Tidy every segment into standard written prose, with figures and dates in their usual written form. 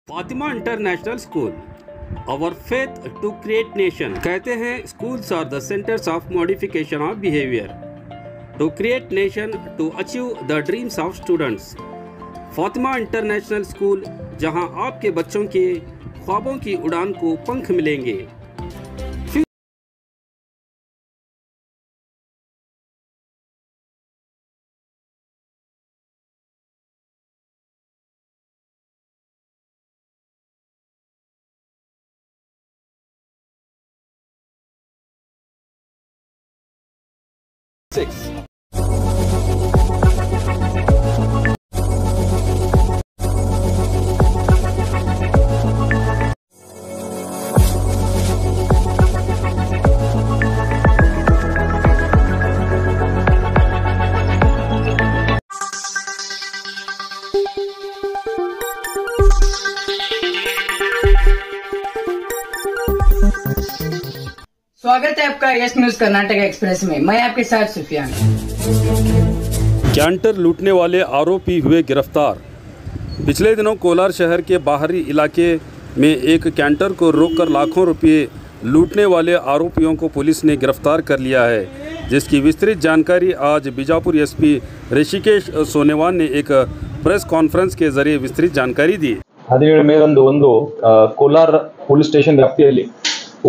Fatima international school our faith to create nation. कहते हैं schools are the centres of modification of behaviour to create nation to achieve the dreams of students. Fatima international school, जहां आपके बच्चों के ख्वाबों की उड़ान को पंख मिलेंगे। स्वागत है आपका यस न्यूज कर्नाटक एक्सप्रेस में। मैं आपके साथ सुफियान। कैंटर लूटने वाले आरोपी हुए गिरफ्तार। पिछले दिनों कोलार शहर के बाहरी इलाके में एक कैंटर को रोककर लाखों रुपए लूटने वाले आरोपियों को पुलिस ने गिरफ्तार कर लिया है, जिसकी विस्तृत जानकारी आज बीजापुर एसपी ऋषिकेश सोनेवाल ने एक प्रेस कॉन्फ्रेंस के जरिए विस्तृत जानकारी दी। 17 ಮೇರಂದು ಕೋಲಾರ ಪೊಲೀಸ್ ಸ್ಟೇಷನ್ ವ್ಯಾಪ್ತಿಯಲ್ಲಿ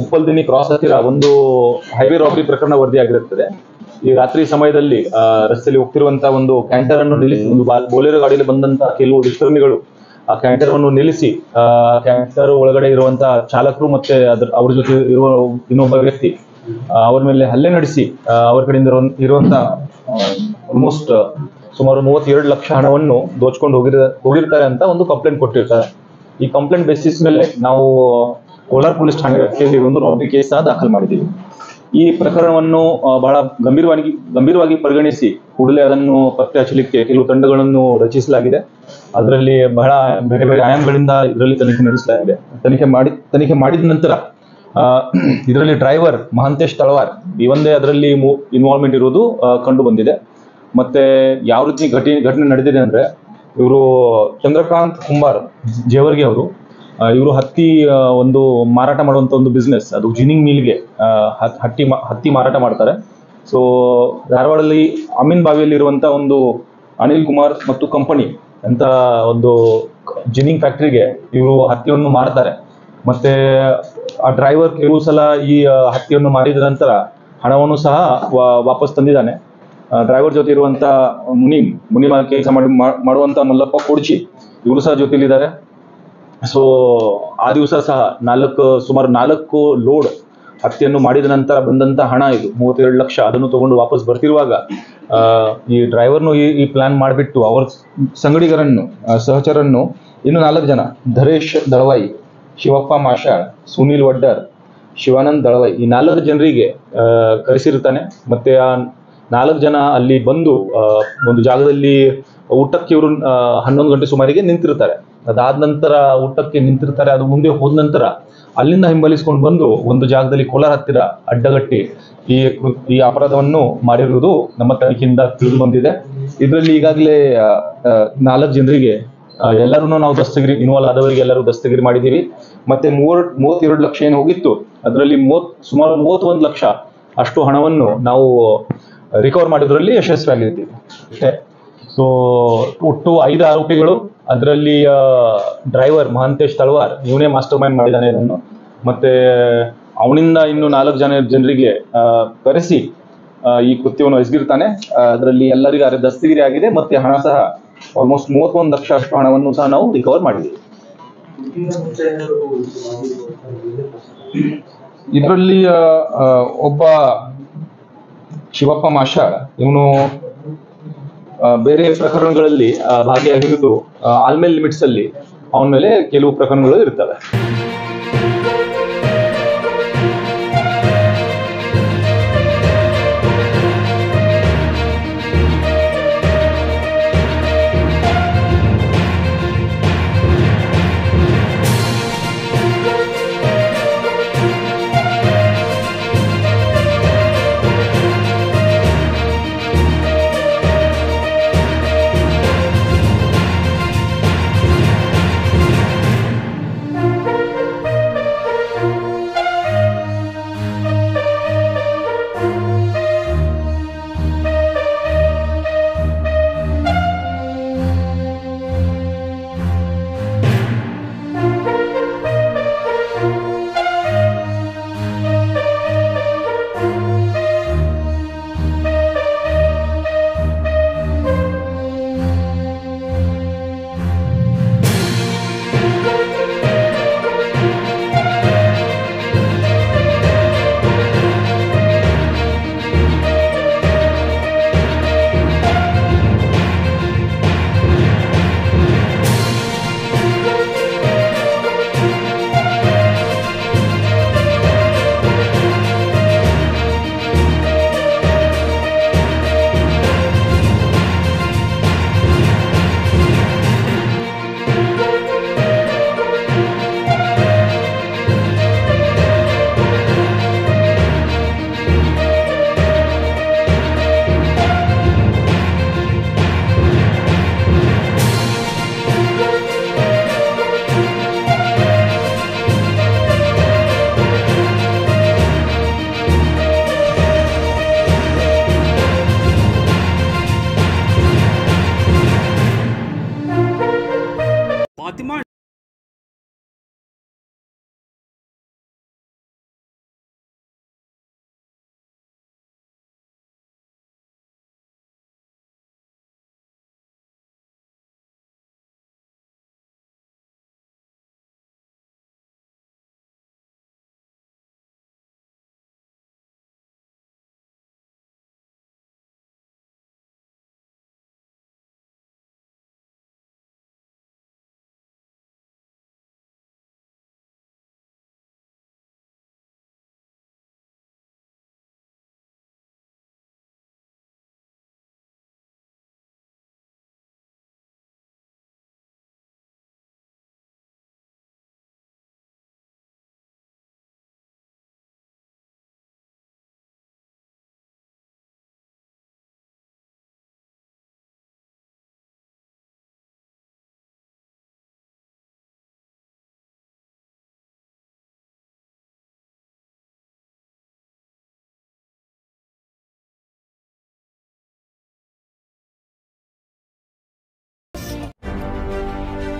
ಉಪ್ಪಲ್ದಿನಿ ಕ್ರಾಸ್ ಹತ್ತಿರ ಒಂದು ಹೈವೇ ರಾಬರಿ ಪ್ರಕರಣ ವರದಿಯಾಗಿರುತ್ತದೆ। ಈ ರಾತ್ರಿ ಸಮಯದಲ್ಲಿ ರಸ್ತೆಯಲ್ಲಿ ಹೋಗ್ತಿರುವಂತಹ ಒಂದು ಕ್ಯಾಂಟರ್ ಅನ್ನು ನಿಲ್ಲಿಸಿ, ಒಂದು ಬೋಲೆರೋ ಗಾಡಿಯಲ್ಲಿ ಬಂದಂತಹ ಕೆಲವು ದುಷ್ಕರ್ಮಿಗಳು ಆ ಕ್ಯಾಂಟರ್ ಅನ್ನು ನಿಲ್ಲಿಸಿ ಕ್ಯಾಂಟರ್ ಒಳಗಡೆ ಇರುವಂತಹ ಚಾಲಕರು ಮತ್ತೆ ಅವ್ರ ಜೊತೆ ಇರುವ ಇನ್ನೊಬ್ಬ ವ್ಯಕ್ತಿ ಅವರ ಮೇಲೆ ಹಲ್ಲೆ ನಡೆಸಿ ಅವರ ಕಡೆಯಿಂದ ಇರುವಂತಹ ಆಲ್ಮೋಸ್ಟ್ ಸುಮಾರು 32 ಲಕ್ಷ ಹಣವನ್ನು ದೋಚ್ಕೊಂಡು ಹೋಗಿರ್ತಾರೆ ಅಂತ ಒಂದು ಕಂಪ್ಲೇಂಟ್ ಕೊಟ್ಟಿರ್ತಾರೆ। ಈ ಕಂಪ್ಲೇಂಟ್ ಬೇಸಿಸ್ ಮೇಲೆ ನಾವು ಕೋಲಾರ ಪೊಲೀಸ್ ಠಾಣೆ ವ್ಯಾಪ್ತಿಯಲ್ಲಿ ಒಂದು ರಾಬರಿ ಕೇಸ್ ದಾಖಲು ಮಾಡಿದ್ದೀವಿ। ಈ ಪ್ರಕರಣವನ್ನು ಬಹಳ ಗಂಭೀರವಾಗಿ ಪರಿಗಣಿಸಿ ಕೂಡಲೇ ಅದನ್ನು ಪತ್ತೆ ಹಚ್ಚಲಿಕ್ಕೆ ಕೆಲವು ತಂಡಗಳನ್ನು ರಚಿಸಲಾಗಿದೆ। ಅದರಲ್ಲಿ ಬಹಳ ಬೇರೆ ಬೇರೆ ಆಯಾಮಗಳಿಂದ ಇದರಲ್ಲಿ ತನಿಖೆ ನಡೆಸಲಾಗಿದೆ। ತನಿಖೆ ಮಾಡಿದ ನಂತರ ಇದರಲ್ಲಿ ಡ್ರೈವರ್ ಮಹಾಂತೇಶ್ ತಳವಾರ್ ಈ ಒಂದೇ ಅದರಲ್ಲಿ ಇನ್ವಾಲ್ವ್ಮೆಂಟ್ ಇರೋದು ಕಂಡು ಬಂದಿದೆ। ಮತ್ತೆ ಯಾವ ರೀತಿ ಘಟನೆ ನಡೆದಿದೆ ಅಂದ್ರೆ, ಇವರು ಚಂದ್ರಕಾಂತ್ ಕುಂಬಾರ್ ಜೇವರ್ಗಿ ಅವರು, ಇವರು ಹತ್ತಿ ಒಂದು ಮಾರಾಟ ಮಾಡುವಂತ ಒಂದು ಬಿಸ್ನೆಸ್, ಅದು ಜಿನಿಂಗ್ ಮಿಲ್ಗೆ ಹತ್ತಿ ಮಾರಾಟ ಮಾಡ್ತಾರೆ। ಸೊ ಧಾರವಾಡದಲ್ಲಿ ಅಮೀನ್ ಬಾವಿಯಲ್ಲಿ ಇರುವಂತ ಒಂದು ಅನಿಲ್ ಕುಮಾರ್ ಮತ್ತು ಕಂಪನಿ ಅಂತ ಒಂದು ಜಿನಿಂಗ್ ಫ್ಯಾಕ್ಟರಿಗೆ ಇವರು ಹತ್ತಿಯನ್ನು ಮಾರ್ತಾರೆ। ಮತ್ತೆ ಆ ಡ್ರೈವರ್ ಕೆಲವು ಸಲ ಈ ಹತ್ತಿಯನ್ನು ಮಾರಿದ ನಂತರ ಹಣವನ್ನು ಸಹ ವಾಪಸ್ ತಂದಿದ್ದಾನೆ। ಡ್ರೈವರ್ ಜೊತೆ ಇರುವಂತ ಮುನಿಮ ಕೆಲಸ ಮಾಡುವಂತ ಮಲ್ಲಪ್ಪ ಕೊಡ್ಚಿ ಇವರು ಸಹ ಜೊತೆಲಿದ್ದಾರೆ। ಸೊ ಆ ದಿವಸ ಸಹ ಸುಮಾರು 4 ಲೋಡ್ ಹತ್ತಿಯನ್ನು ಮಾಡಿದ ನಂತರ ಬಂದಂತ ಹಣ ಇದು 32 ಲಕ್ಷ, ಅದನ್ನು ತಗೊಂಡು ವಾಪಸ್ ಬರ್ತಿರುವಾಗ ಈ ಡ್ರೈವರ್ನು ಈ ಪ್ಲಾನ್ ಮಾಡಿಬಿಟ್ಟು ಅವರ ಸಂಗಡಿಗರನ್ನು ಸಹಚರನ್ನು ಇನ್ನು 4 ಜನ, ಧರೇಶ್ ದಳವಾಯಿ, ಶಿವಪ್ಪ ಮಾಷಾಳ್, ಸುನೀಲ್ ವಡ್ಡರ್, ಶಿವಾನಂದ್ ದಳವಾಯಿ, ಈ 4 ಜನರಿಗೆ ಕರೆಸಿರ್ತಾನೆ। ಮತ್ತೆ ಆ 4 ಜನ ಅಲ್ಲಿ ಬಂದು ಒಂದು ಜಾಗದಲ್ಲಿ ಊಟಕ್ಕೆ ಇವರು 11 ಗಂಟೆ ಸುಮಾರಿಗೆ ನಿಂತಿರ್ತಾರೆ। ಅದಾದ ನಂತರ ಊಟಕ್ಕೆ ನಿಂತಿರ್ತಾರೆ, ಅದು ಮುಂದೆ ಹೋದ ನಂತರ ಅಲ್ಲಿಂದ ಹಿಂಬಾಲಿಸಿಕೊಂಡು ಬಂದು ಒಂದು ಜಾಗದಲ್ಲಿ ಕೋಲಾರ ಹತ್ತಿರ ಅಡ್ಡಗಟ್ಟಿ ಈ ಅಪರಾಧವನ್ನು ಮಾಡಿರುವುದು ನಮ್ಮ ತನಿಖೆಯಿಂದ ತಿಳಿದು ಬಂದಿದೆ। ಇದರಲ್ಲಿ ಈಗಾಗಲೇ 4 ಜನರಿಗೆ ಎಲ್ಲರೂ ನಾವು ಇನ್ವಾಲ್ವ್ ಆದವರಿಗೆ ಎಲ್ಲರೂ ದಸ್ತಗಿರಿ ಮಾಡಿದ್ದೀವಿ। ಮತ್ತೆ 32 ಲಕ್ಷ ಏನು ಹೋಗಿತ್ತು ಅದರಲ್ಲಿ ಸುಮಾರು 31 ಲಕ್ಷ ಅಷ್ಟು ಹಣವನ್ನು ನಾವು ರಿಕವರ್ ಮಾಡೋದ್ರಲ್ಲಿ ಯಶಸ್ವಿಯಾಗಿದ್ದೀವಿ। ಸೊ ಒಟ್ಟು 5 ಆರೋಪಿಗಳು, ಅದರಲ್ಲಿ ಡ್ರೈವರ್ ಮಹಾಂತೇಶ್ ತಳವಾರ್ ಇವನೇ ಮಾಸ್ಟರ್ ಮೈಂಡ್ ಮಾಡಿದ್ದಾನೆ ಇದನ್ನು। ಮತ್ತೆ ಅವನಿಂದ ಇನ್ನು 4 ಜನರಿಗೆ ಕರೆಸಿ ಈ ಕೃತ್ಯವನ್ನು ಎಸಗಿರ್ತಾನೆ। ಅದರಲ್ಲಿ ಎಲ್ಲರಿಗೂ ದಸ್ತಗಿರಿ ಆಗಿದೆ, ಮತ್ತೆ ಹಣ ಸಹ ಆಲ್ಮೋಸ್ಟ್ 31 ಲಕ್ಷ ಅಷ್ಟು ಹಣವನ್ನು ಸಹ ನಾವು ರಿಕವರ್ ಮಾಡಿದ್ದೀವಿ। ಇದರಲ್ಲಿ ಒಬ್ಬ ಶಿವಪ್ಪ ಮಾಷಾಳ್ ಇವನು ಬೇರೆ ಪ್ರಕರಣಗಳಲ್ಲಿ ಭಾಗಿಯಾಗಿರುವುದು ಆಲ್ಮೇಲ್ ಲಿಮಿಟ್ಸ್ ಅಲ್ಲಿ ಅವನ ಮೇಲೆ ಕೆಲವು ಪ್ರಕರಣಗಳು ಇರ್ತವೆ।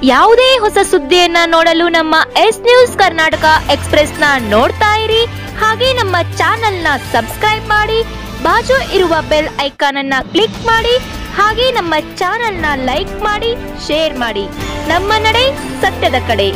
ಯಾವುದೇ ಹೊಸ ಸುದ್ದಿಯನ್ನ ನೋಡಲು ನಮ್ಮ ಎಸ್ ನ್ಯೂಸ್ ಕರ್ನಾಟಕ ಎಕ್ಸ್ಪ್ರೆಸ್ ನ ನೋಡ್ತಾ ಇರಿ. ಹಾಗೆ ನಮ್ಮ ಚಾನೆಲ್ ನ ಸಬ್ಸ್ಕ್ರೈಬ್ ಮಾಡಿ, ಬಾಜು ಇರುವ ಬೆಲ್ ಐಕಾನ್ ಅನ್ನ ಕ್ಲಿಕ್ ಮಾಡಿ. ಹಾಗೆ ನಮ್ಮ ಚಾನೆಲ್ ನ ಲೈಕ್ ಮಾಡಿ, ಶೇರ್ ಮಾಡಿ. ನಮ್ಮ ನಡೆ ಸತ್ಯದ ಕಡೆ.